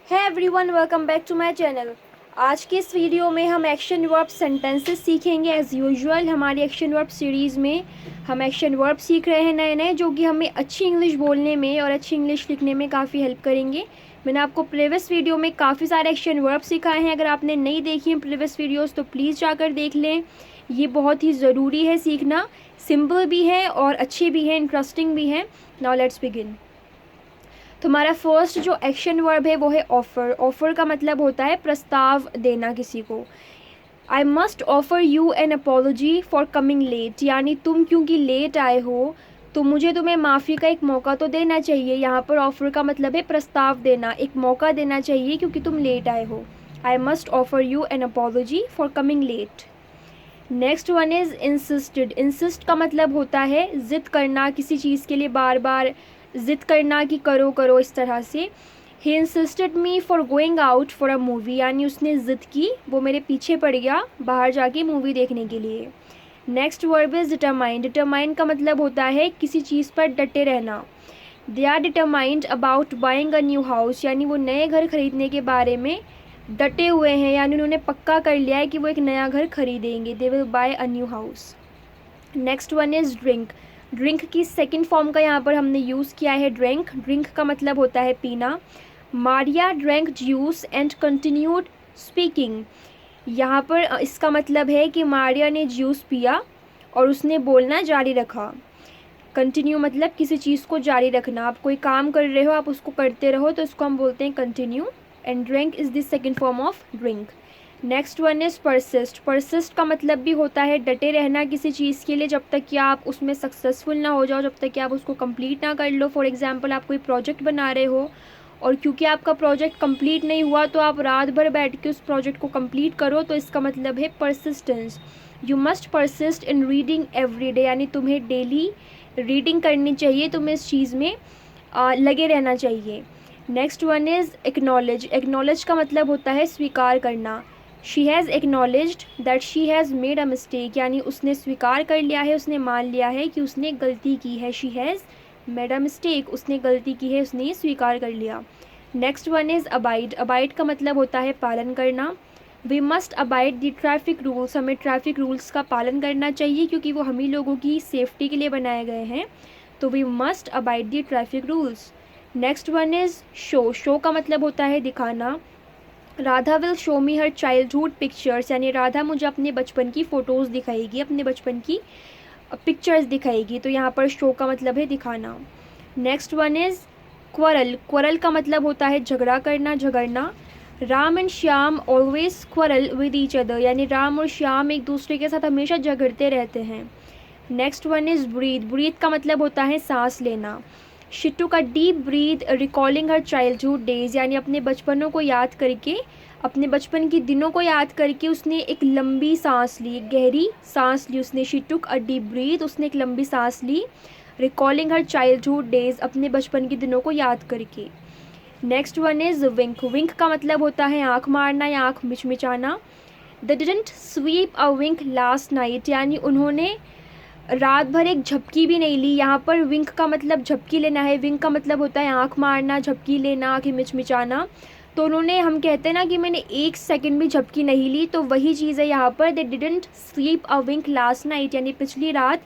है everyone, welcome back to my channel. आज के इस वीडियो में हम एक्शन वर्ब सेंटेंसेस सीखेंगे। एज़ यूजुअल हमारी एक्शन वर्ब सीरीज़ में हम एक्शन वर्ब सीख रहे हैं नए नए, जो कि हमें अच्छी इंग्लिश बोलने में और अच्छी इंग्लिश लिखने में काफ़ी हेल्प करेंगे। मैंने आपको प्रीवियस वीडियो में काफ़ी सारे एक्शन वर्ब सिखाए हैं। अगर आपने नहीं देखी हैं प्रीवियस वीडियोज़ तो प्लीज़ जाकर देख लें। ये बहुत ही ज़रूरी है सीखना, सिंपल भी है और अच्छे भी हैं, इंटरेस्टिंग भी हैं। Now let's begin. तो हमारा फर्स्ट जो एक्शन वर्ब है वो है ऑफ़र। ऑफ़र का मतलब होता है प्रस्ताव देना किसी को। I must offer you an apology for coming late, यानी तुम क्योंकि लेट आए हो तो मुझे तुम्हें माफ़ी का एक मौका तो देना चाहिए। यहाँ पर ऑफ़र का मतलब है प्रस्ताव देना, एक मौका देना चाहिए क्योंकि तुम लेट आए हो। I must offer you an apology for coming late. Next one is insisted. Insist का मतलब होता है ज़िद करना, किसी चीज़ के लिए बार बार ज़िद करना कि करो करो, इस तरह से। He insisted me for going out for a movie, यानी उसने ज़िद की, वो मेरे पीछे पड़ गया बाहर जाके मूवी देखने के लिए। Next verb is determined. Determined का मतलब होता है किसी चीज़ पर डटे रहना। They are determined about buying a new house, यानी वो नए घर खरीदने के बारे में डटे हुए हैं, यानी उन्होंने पक्का कर लिया है कि वो एक नया घर खरीदेंगे। They will buy a new house. Next one is drink. Drink की सेकंड फॉर्म का यहाँ पर हमने यूज़ किया है ड्रिंक। ड्रिंक का मतलब होता है पीना। Maria drank juice and continued speaking. यहाँ पर इसका मतलब है कि मारिया ने जूस पिया और उसने बोलना जारी रखा। कंटिन्यू मतलब किसी चीज़ को जारी रखना। आप कोई काम कर रहे हो, आप उसको करते रहो, तो इसको हम बोलते हैं continue. And drink is the second form of drink. Next one is persist. Persist का मतलब भी होता है डटे रहना किसी चीज़ के लिए, जब तक कि आप उसमें सक्सेसफुल ना हो जाओ, जब तक कि आप उसको कंप्लीट ना कर लो। फॉर एग्जांपल, आप कोई प्रोजेक्ट बना रहे हो और क्योंकि आपका प्रोजेक्ट कंप्लीट नहीं हुआ तो आप रात भर बैठ के उस प्रोजेक्ट को कंप्लीट करो, तो इसका मतलब है persistence. You must persist in reading every day, यानी तुम्हें डेली रीडिंग करनी चाहिए, तुम्हें इस चीज़ में लगे रहना चाहिए। Next one is acknowledge. Acknowledge का मतलब होता है स्वीकार करना। She has acknowledged that she has made a mistake, यानी उसने स्वीकार कर लिया है, उसने मान लिया है कि उसने गलती की है। She has made a mistake, उसने गलती की है, उसने स्वीकार कर लिया। Next one is abide. Abide का मतलब होता है पालन करना। We must abide the traffic rules, हमें ट्रैफिक रूल्स का पालन करना चाहिए क्योंकि वो हम ही लोगों की सेफ्टी के लिए बनाए गए हैं। तो we must abide the traffic rules. Next one is show. Show का मतलब होता है दिखाना। Radha will show me her childhood pictures, यानी राधा मुझे अपने बचपन की फ़ोटोज़ दिखाएगी, अपने बचपन की पिक्चर्स दिखाएगी। तो यहाँ पर शो का मतलब है दिखाना। Next one is quarrel. Quarrel का मतलब होता है झगड़ा करना, झगड़ना। Ram and Shyam always quarrel with each other, यानी राम और श्याम एक दूसरे के साथ हमेशा झगड़ते रहते हैं। Next one is breathe. Breathe का मतलब होता है सांस लेना। She took a deep breath recalling her childhood days, यानी अपने बचपनों को याद करके, अपने बचपन के दिनों को याद करके उसने एक लंबी सांस ली, एक गहरी सांस ली उसने। She took a deep breath, उसने एक लंबी सांस ली। रिकॉलिंग हर चाइल्डहुड डेज, अपने बचपन के दिनों को याद करके। Next one is wink. Wink का मतलब होता है आँख मारना या आँख मिचमिचाना। They didn't sleep a wink last night, यानी उन्होंने रात भर एक झपकी भी नहीं ली। यहाँ पर विंक का मतलब झपकी लेना है। विंक का मतलब होता है आँख मारना, झपकी लेना, आँखें मिचमिचाना। तो उन्होंने, हम कहते हैं ना कि मैंने एक सेकंड भी झपकी नहीं ली, तो वही चीज़ है यहाँ पर। They didn't sleep a wink last night, यानी पिछली रात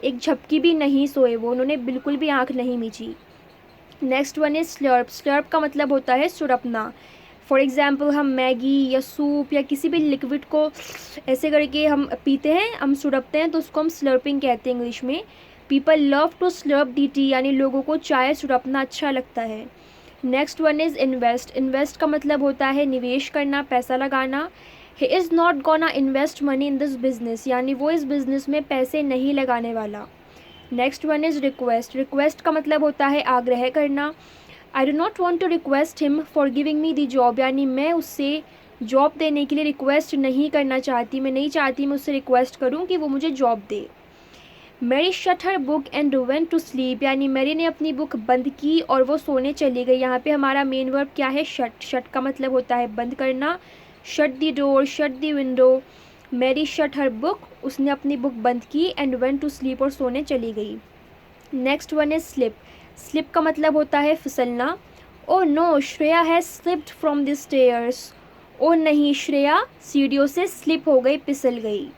एक झपकी भी नहीं सोए वो, उन्होंने बिल्कुल भी आँख नहीं मीची। Next one is slurp. Slurp का मतलब होता है सुड़पना। फॉर एग्ज़ाम्पल, हम मैगी या सूप या किसी भी लिक्विड को ऐसे करके हम पीते हैं, हम सुड़पते हैं, तो उसको हम स्लर्पिंग कहते हैं इंग्लिश में। People love to slurp the tea, यानी लोगों को चाय सुड़पना अच्छा लगता है। Next one is invest. Invest का मतलब होता है निवेश करना, पैसा लगाना। He is not gonna invest money in this business, यानी वो इस बिज़नेस में पैसे नहीं लगाने वाला। Next one is request. Request का मतलब होता है आग्रह करना। I do not want to request him for giving me the job, यानी मैं उससे जॉब देने के लिए रिक्वेस्ट नहीं करना चाहती, मैं नहीं चाहती मैं उससे रिक्वेस्ट करूं कि वो मुझे जॉब दे। Mary shut her book and went to sleep, यानी मैरी ने अपनी बुक बंद की और वो सोने चली गई। यहाँ पे हमारा मेन वर्ब क्या है? शट। शट का मतलब होता है बंद करना। Shut the door, shut the window. Mary shut her book, उसने अपनी बुक बंद की। एंड वेंट टू स्लीप, और सोने चली गई। Next one is slip. Slip का मतलब होता है फिसलना। Oh no Shreya has slipped from the stairs. Oh नहीं, श्रेया सीढ़ियों से स्लिप हो गई, फिसल गई।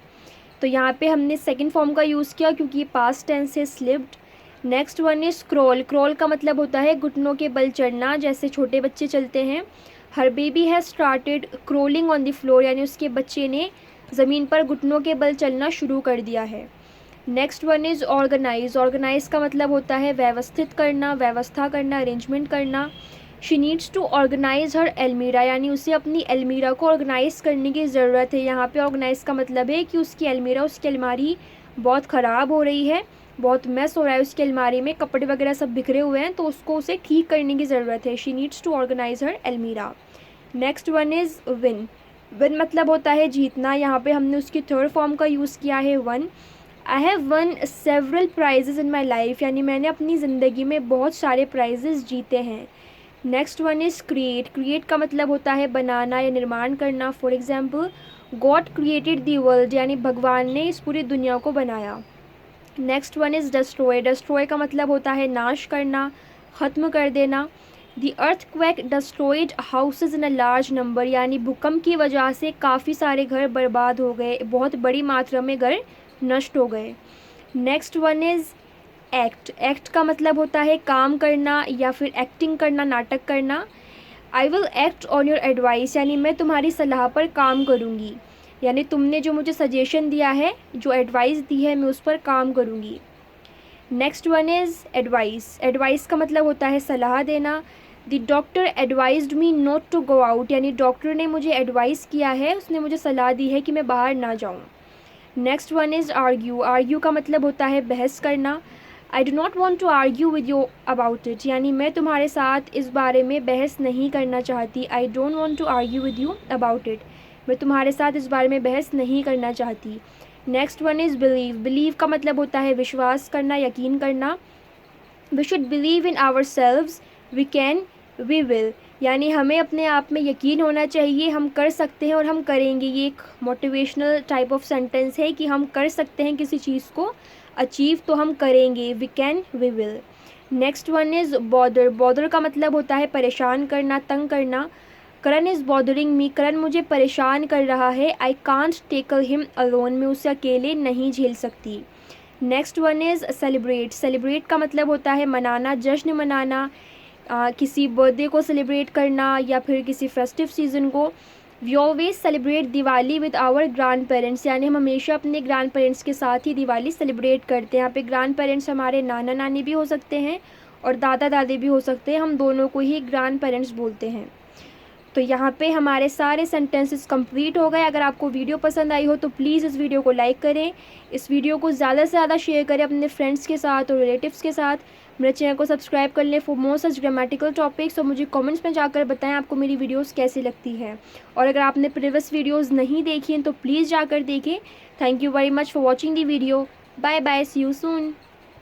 तो यहाँ पे हमने सेकंड फॉर्म का यूज़ किया क्योंकि ये पास्ट टेंस है, slipped. Next one is crawl. Crawl का मतलब होता है घुटनों के बल चढ़ना, जैसे छोटे बच्चे चलते हैं। Her baby has started crawling on the floor, यानी उसके बच्चे ने ज़मीन पर घुटनों के बल चलना शुरू कर दिया है। Next one is organise. Organise का मतलब होता है व्यवस्थित करना, व्यवस्था करना, अरेंजमेंट करना। शी नीड्स टू ऑर्गेनाइज हर अलमीरा, यानी उसे अपनी अलमीरा को ऑर्गेनाइज़ करने की ज़रूरत है। यहाँ पे ऑर्गेनाइज़ का मतलब है कि उसकी अलमीरा, उसकी अलमारी बहुत ख़राब हो रही है, बहुत मैस हो रहा है उसकी अलमारी में, कपड़े वगैरह सब बिखरे हुए हैं, तो उसको उसे ठीक करने की ज़रूरत है। शी नीड्स टू ऑर्गेनाइज हर अलमीरा। Next one is win. Win मतलब होता है जीतना। यहाँ पे हमने उसकी थर्ड फॉर्म का यूज़ किया है, one. I have one several prices in my life, यानी मैंने अपनी ज़िंदगी में बहुत सारे प्राइजेज़ जीते हैं। Next one is create. Create का मतलब होता है बनाना या निर्माण करना। For example, God created the world, यानी भगवान ने इस पूरी दुनिया को बनाया। Next one is destroy. Destroy का मतलब होता है नाश करना, ख़त्म कर देना। The earthquake destroyed houses in a large number, यानी भूकंप की वजह से काफ़ी सारे घर बर्बाद हो गए, बहुत बड़ी मात्रा में घर नष्ट हो गए। Next one is act. Act का मतलब होता है काम करना या फिर एक्टिंग करना, नाटक करना। I will act on your advice, यानी मैं तुम्हारी सलाह पर काम करूँगी, यानी तुमने जो मुझे सजेशन दिया है, जो एडवाइस दी है, मैं उस पर काम करूँगी। Next one is advice. Advice का मतलब होता है सलाह देना। The doctor advised me not to go out, यानी डॉक्टर ने मुझे एडवाइस किया है, उसने मुझे सलाह दी है कि मैं बाहर ना जाऊँ। Next one is argue. Argue का मतलब होता है बहस करना। I do not want to argue with you about it, यानी मैं तुम्हारे साथ इस बारे में बहस नहीं करना चाहती। I don't want to argue with you about it, मैं तुम्हारे साथ इस बारे में बहस नहीं करना चाहती। Next one is believe. Believe का मतलब होता है विश्वास करना, यकीन करना। We should believe in ourselves, we can, we will, यानी हमें अपने आप में यकीन होना चाहिए, हम कर सकते हैं और हम करेंगे। ये एक मोटिवेशनल टाइप ऑफ सेंटेंस है कि हम कर सकते हैं किसी चीज़ को अचीव, तो हम करेंगे। We can, we will. Next one is bother. Bother का मतलब होता है परेशान करना, तंग करना। करण इज़ बॉदरिंग मी, करण मुझे परेशान कर रहा है। I can't tackle him alone, मैं उसे अकेले नहीं झेल सकती। Next one is celebrate. Celebrate का मतलब होता है मनाना, जश्न मनाना, किसी बर्थडे को सेलिब्रेट करना या फिर किसी फेस्टिव सीज़न को। We always celebrate Diwali with our grandparents, यानी हम हमेशा अपने ग्रैंड पेरेंट्स के साथ ही दिवाली सेलिब्रेट करते हैं। यहाँ पे ग्रैंड पेरेंट्स हमारे नाना नानी भी हो सकते हैं और दादा दादी भी हो सकते हैं, हम दोनों को ही ग्रैंड पेरेंट्स बोलते हैं। तो यहाँ पे हमारे सारे सेंटेंसेस कंप्लीट हो गए। अगर आपको वीडियो पसंद आई हो तो प्लीज़ इस वीडियो को लाइक करें, इस वीडियो को ज़्यादा से ज़्यादा शेयर करें अपने फ्रेंड्स के साथ और रिलेटिव्स के साथ। मेरे चैनल को सब्सक्राइब कर लें for more such grammatical topics, और मुझे कमेंट्स में जाकर बताएं आपको मेरी वीडियोस कैसी लगती हैं। और अगर आपने प्रीवियस वीडियोस नहीं देखी हैं तो प्लीज़ जाकर देखें। Thank you very much for watching the video. Bye bye, see you soon.